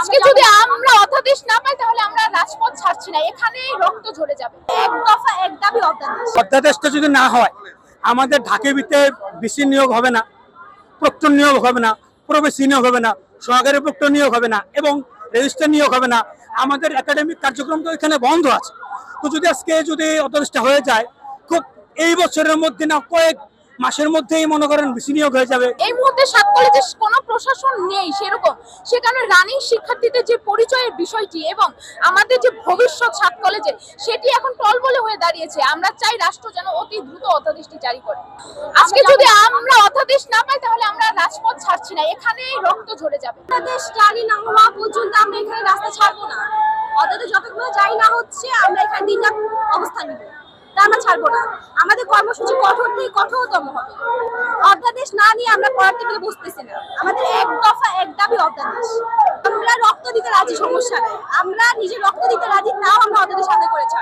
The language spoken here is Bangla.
আজকে যদি আমরা অধ্যাদেশ না পাই তাহলে আমরা রাজপথ ছাড়ছি না, এখানেই রক্ত ঝরে যাবে। এক দফা এক দাবি অধ্যাদেশ। অধ্যাদেশটা যদি না হয় আমাদের ঢাকাভিতে বিসি নিয়োগ হবে না, প্রক্টর নিয়োগ হবে না, প্রবেশী নিয়োগ হবে না, সহকারী প্রক্টর নিয়োগ হবে না এবং রেজিস্ট্রার নিয়োগ হবে না। আমাদের একাডেমিক কার্যক্রম তো এখানে বন্ধ আছে। তো যদি আজকে অধ্যাদেশটা হয়ে যায়, খুব এই বছরের মধ্যে না কয়েক মাসের মধ্যেই মনে করেন বিসি নিয়োগ হয়ে যাবে। এই মুহূর্তে সাত কলেজে কোনো প্রশাসন নেই সেরকম, সেখানে রানিং শিক্ষার্থীদের যে পরিচয়ের বিষয়টি এবং আমাদের যে ভবিষ্যৎ সাত কলেজে, সেটি এখন টলবলে হয়ে দাঁড়িয়েছে। আমরা চাই রাষ্ট্র যেন অতি দ্রুত অধ্যাদেশটি জারি করে। আজকে যদি আমরা অধ্যাদেশ না পাই তাহলে আমরা রাজপথ ছাড়ছি না, এখানেই রক্ত ঝরে যাবে। অধ্যাদেশ জারি না হওয়া পর্যন্ত আমরা এখানে রাস্তা ছাড়বো না। অধ্যাদেশ যতক্ষণ জারি না হচ্ছে আমরা এখানে দিনরাত অবস্থান নিব, তা আমরা ছাড়বো না। আমাদের কর্মসূচি কঠোর থেকে কঠোরতম হবে। অধ্যাদেশ না নিয়ে আমরা পড়ার টেবিলে বসতেছি না। আমাদের এক দফা এক দাবি অধ্যাদেশ। আমরা রক্ত দিতে রাজি, সমস্যা নেই। আমরা নিজে রক্ত দিতে রাজি, তাও আমরা অধ্যাদেশ আদায় করে ছাড়বো।